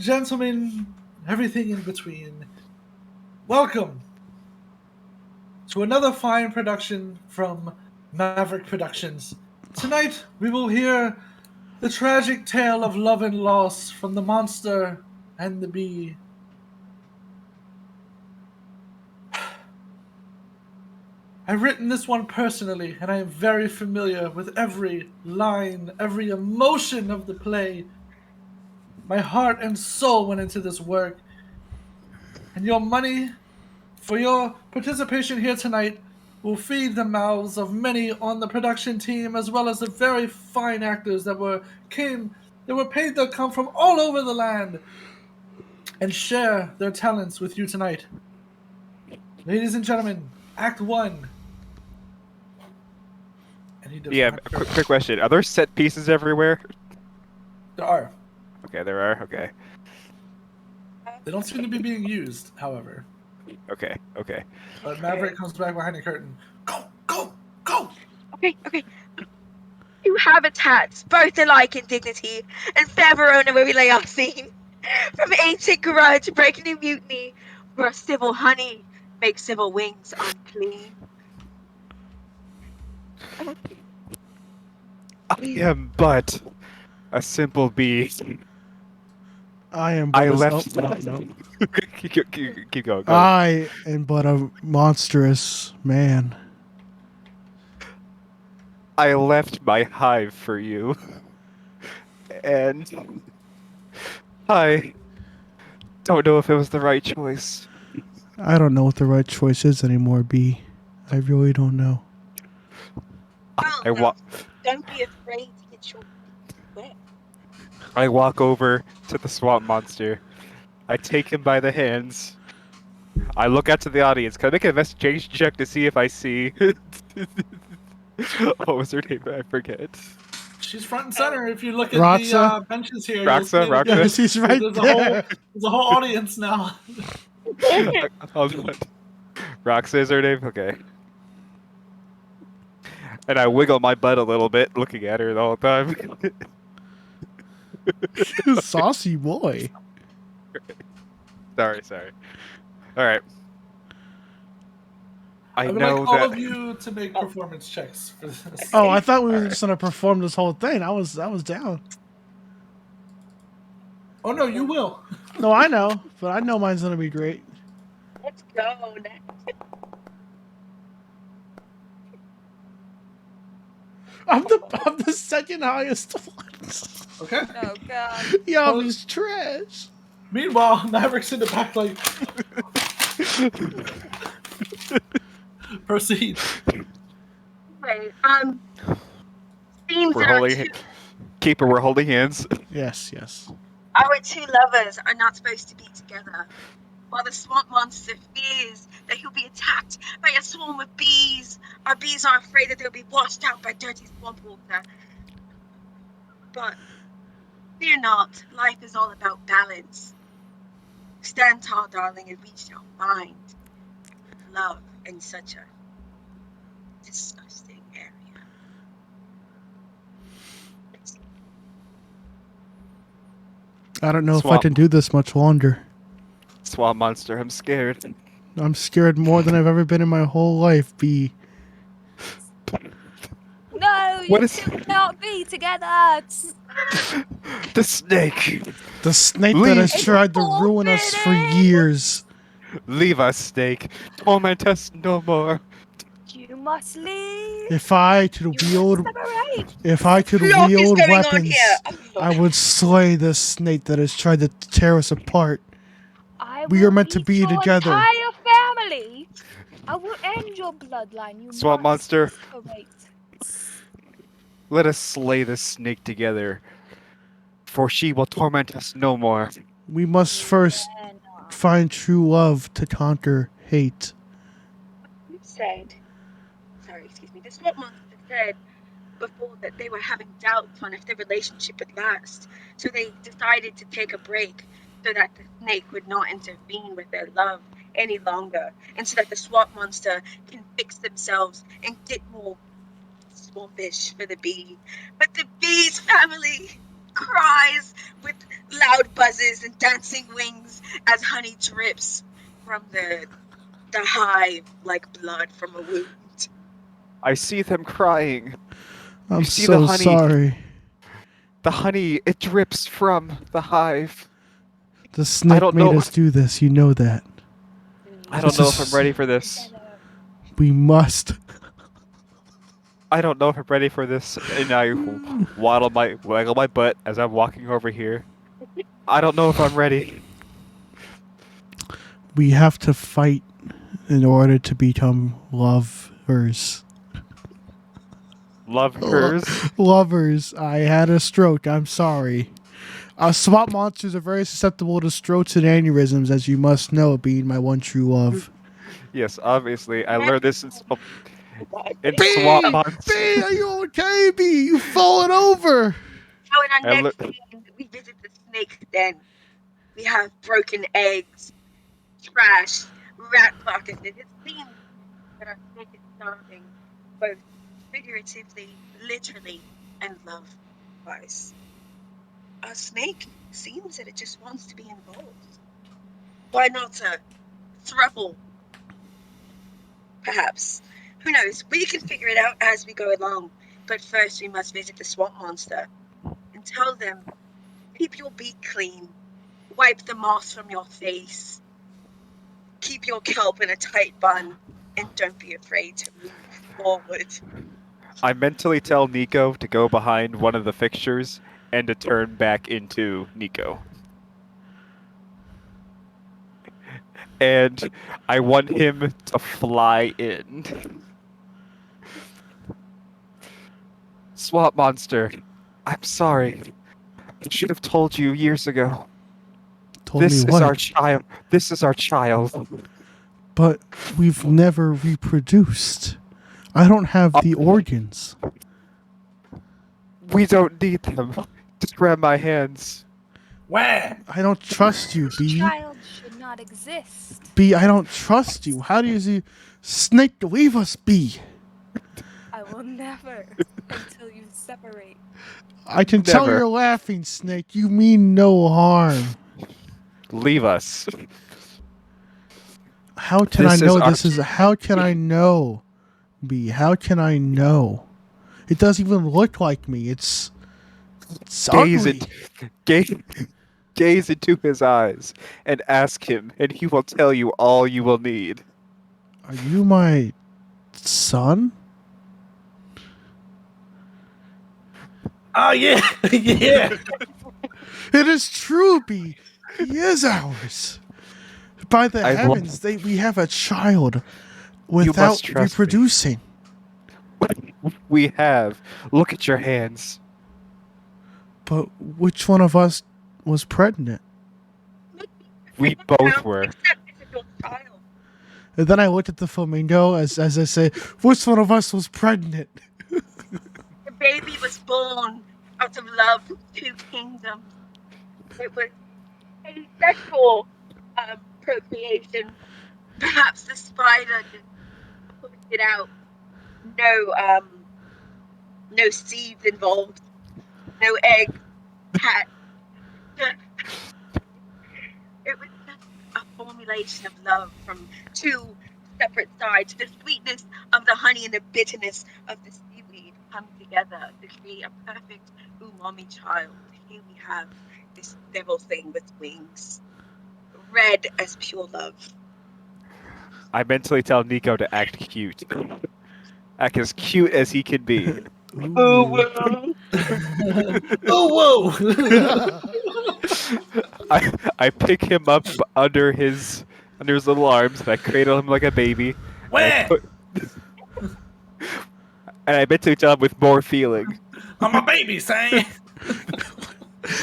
gentlemen, everything in between, welcome to another fine production from Maverick Productions. Tonight we will hear the tragic tale of love and loss from the monster and the bee. I've written this one personally, and I am very familiar with every line, every emotion of the play. My heart and soul went into this work, and your money for your participation here tonight will feed the mouths of many on the production team, as well as the very fine actors that were paid to come from all over the land and share their talents with you tonight. Ladies and gentlemen, Act 1. And he does Yeah, not quick question. Are there set pieces everywhere? There are. Okay, there are. Okay. They don't seem to be being used, however. Okay. But Maverick comes back behind the curtain. Go, go, go! Okay. You habitats, both alike in dignity, and fair Verona where we lay our scene. From ancient grudge, breaking new mutiny, where civil honey makes civil wings unclean. I am but a simple bee. I am but I a... left. Oh, no. Keep going. Go. I am but a monstrous man. I left my hive for you. And I don't know if it was the right choice. I don't know what the right choice is anymore, B. I really don't know. Don't be afraid to get your wet. I walk over to the swamp monster. I take him by the hands. I look out to the audience. Can I make an investigation check to see if I see... What was her name? I forget. She's front and center. If you look at Roxa? the benches here, Roxa? you'll see that Yes, he's right there. there's a whole audience now. Roxa is her name? Okay. And I wiggle my butt a little bit, looking at her the whole time. Saucy boy. Sorry. Alright. I would know like all that... of you to make performance checks for this. Oh, I thought we were just gonna perform this whole thing. I was down. Oh no, you will. No, I know, but I know mine's gonna be great. Let's go. I'm the second highest one. Okay. Oh god. Y'all is trash. Meanwhile, Maverick's in the back like... Proceed. Anyway, themes that are Keeper, we're holding hands. Yes. our two lovers are not supposed to be together. While the swamp monster fears that he'll be attacked by a swarm of bees, our bees are afraid that they'll be washed out by dirty swamp water. But fear not, life is all about balance. Stand tall, darling, and we shall find love in such a disgusting area. I don't know if I can do this much longer. Swamp monster, I'm scared. I'm scared more than I've ever been in my whole life, B. No, you two cannot be together. The snake. The snake that has tried to ruin us for years. Leave us, snake. Torment us no more. You must leave. If I could wield weapons, I would slay this snake that has tried to tear us apart. We are meant to be together. Entire family. I will end your bloodline. You Swamp monster. Separate. Let us slay this snake together, for she will torment us no more. We must first find true love to conquer hate. You said, the swamp monster said before that they were having doubts on if the relationship would last, so they decided to take a break so that the snake would not intervene with their love any longer, and so that the swamp monster can fix themselves and get more swampish for the bee. But the bee's family cries with loud buzzes and dancing wings as honey drips from the hive like blood from a wound. I see them crying. I'm see the so honey? sorry. The honey, it drips from the hive. The snake don't made know. us do this. You know that. I don't This know if is- I'm ready for this. We must. I don't know if I'm ready for this. And I waggle my butt as I'm walking over here. I don't know if I'm ready. We have to fight in order to become lovers. Love hers. Lovers. I had a stroke. I'm sorry. Swamp monsters are very susceptible to strokes and aneurysms, as you must know, being my one true love. Yes, obviously. I learned this in Swamp B, Monsters. are you okay, B? You've fallen over. So in I our next scene, we visit the snake den. We have broken eggs, trash, rat carcasses. It seems that our snake is starving, both figuratively, literally, and love-wise. Our snake seems that it just wants to be involved. Why not a throuple? Perhaps. Who knows? We can figure it out as we go along. But first we must visit the swamp monster and tell them, keep your beak clean, wipe the moss from your face, keep your kelp in a tight bun, and don't be afraid to move forward. I mentally tell Nico to go behind one of the fixtures and to turn back into Nico. And I want him to fly in. Swamp monster, I'm sorry. I should have told you years ago. Told This me is what? our child. This is our child. But we've never reproduced. I don't have the organs. We don't need them. Just grab my hands. Where? I don't trust you, This B. child should not exist. B, I don't trust you. How do you see snake leave us, B? I will never until you separate. I can tell Never. you're laughing, Snake. You mean no harm. Leave us. How can This I know is our- this is... How can I know, B? How can I know? It doesn't even look like me. It's Gaze ugly. gaze into his eyes and ask him, and he will tell you all you will need. Are you my son? Oh, yeah. Yeah. It is true, B. He is ours. By the I will- heavens, we have a child without trust me. reproducing. We have. Look at your hands. But which one of us was pregnant? We both were. Except this is your child. And then I looked at the flamingo as I said, which one of us was pregnant? The baby was born out of love from two kingdoms. It was asexual procreation. Perhaps the spider just pushed it out. No seeds involved. No egg. Cat. It was just a formulation of love from two separate sides. The sweetness of the honey and the bitterness of the seaweed come together to create a perfect umami child. Here we have this devil thing with wings. Red as pure love. I mentally tell Nico to act cute. Act as cute as he can be. Oh, whoa. I pick him up under his little arms and I cradle him like a baby. Where? And I mentally tell him with more feeling. I'm a baby, say.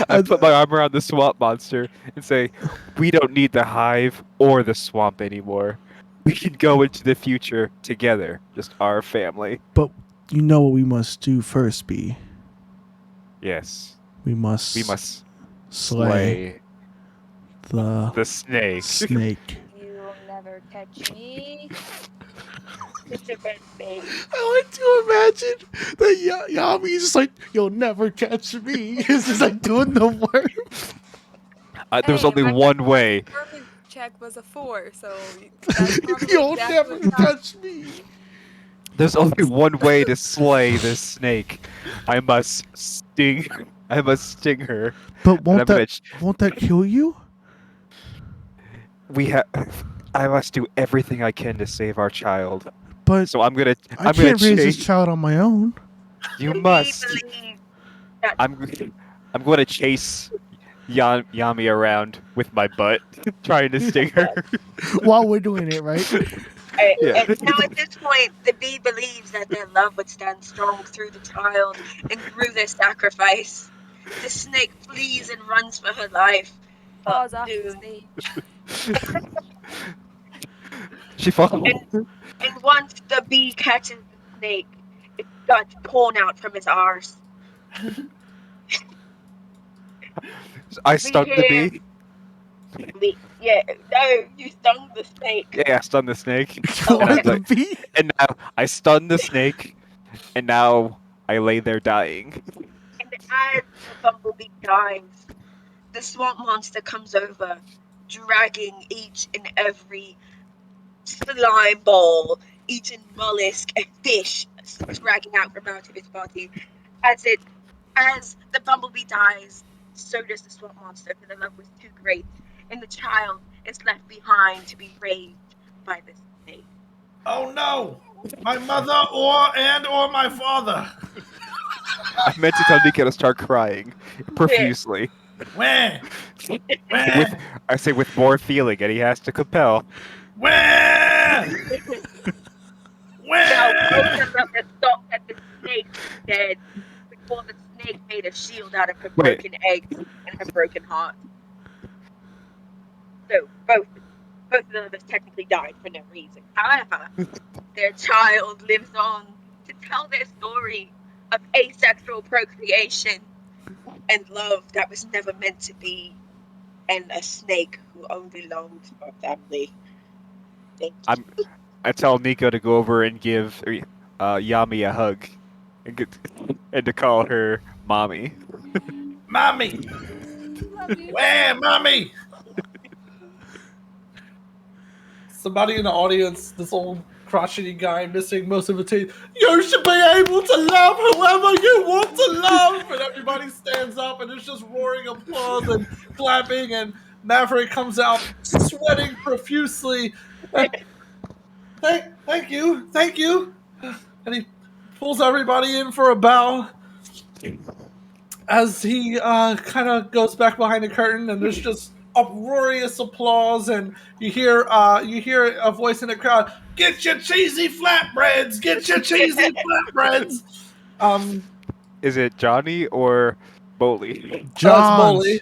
I put my arm around the swamp monster and say, we don't need the hive or the swamp anymore. We can go into the future together, just our family. But you know what we must do first, B. Yes, We must slay the snake. snake. You will never catch me. It's a red baby. I like to imagine that Yami's just like, you'll never catch me. He's just like doing the work. There's Hey, only my one way. performance check was a 4, so that's probably You'll exactly never what's happening. catch me. There's only one way to slay this snake. I must sting. I must sting her. But And I'm gonna won't that kill you? I must do everything I can to save our child. But So I'm gonna I can't raise this chase. child on my own. You We must. believe that I'm going to chase Yami around with my butt, trying to sting her. While we're doing it, right? Yeah. now at this point, the bee believes that their love would stand strong through the child and through their sacrifice. The snake flees and runs for her life. Paws But off the soon, stage. She falls. and once the bee catches the snake, its guts torn out from its arse. I stung the bee. No, you stung the snake. Yeah, I stunned the snake. You And, are I'm the like- bee? and now I stunned the snake, and now I lay there dying. And as the bumblebee dies, the swamp monster comes over, dragging each and every slime ball, each and mollusk and fish dragging out from out of his body. As the bumblebee dies, so does the swamp monster, for the love was too great, and the child is left behind to be raised by the snake. Oh no! My mother or my father. I meant to tell Nico to start crying profusely. Where? I say with more feeling, and he has to compel. Where? Now both Where? of them have thought that the snake was dead before the snake made a shield out of her Wait. broken eggs and her broken heart. So both of them have technically died for no reason. However, their child lives on to tell their story of asexual procreation and love that was never meant to be, and a snake who only longed for family. Thank you. I tell Nico to go over and give Yami a hug, and to call her mommy. Mommy! Love you. Where, mommy? Somebody in the audience, this old crotchety guy missing most of the teeth. You should be able to love whoever you want to love, and everybody stands up, and it's just roaring applause and clapping, and Maverick comes out sweating profusely. Thank you, and he pulls everybody in for a bow. As he kind of goes back behind the curtain, and there's just uproarious applause, and you hear a voice in the crowd, "Get your cheesy flatbreads! Get your cheesy flatbreads!" Is it Johnny or Bowley? John. Bowley.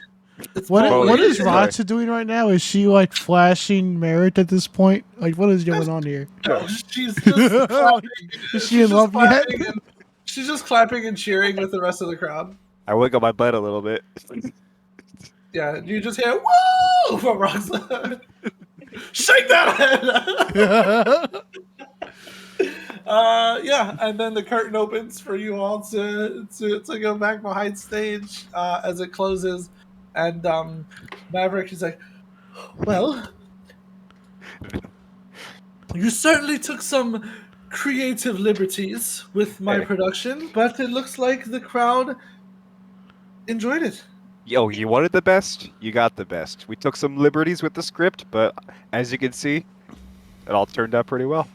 It's What Bowley. is Sorry. Racha doing right now? Is she like flashing merit at this point? Like, what is going on here? No, she's just clapping. Is she in love yet? She's just clapping and cheering with the rest of the crowd. I wiggle my butt a little bit. Yeah, you just hear "woo" from Roxanne. Shake that head. Yeah, and then the curtain opens for you all to go back behind stage as it closes, and Maverick is like, "Well, you certainly took some creative liberties with my Hey. production, but it looks like the crowd enjoyed it." Yo, you wanted the best? You got the best. We took some liberties with the script, but as you can see, it all turned out pretty well.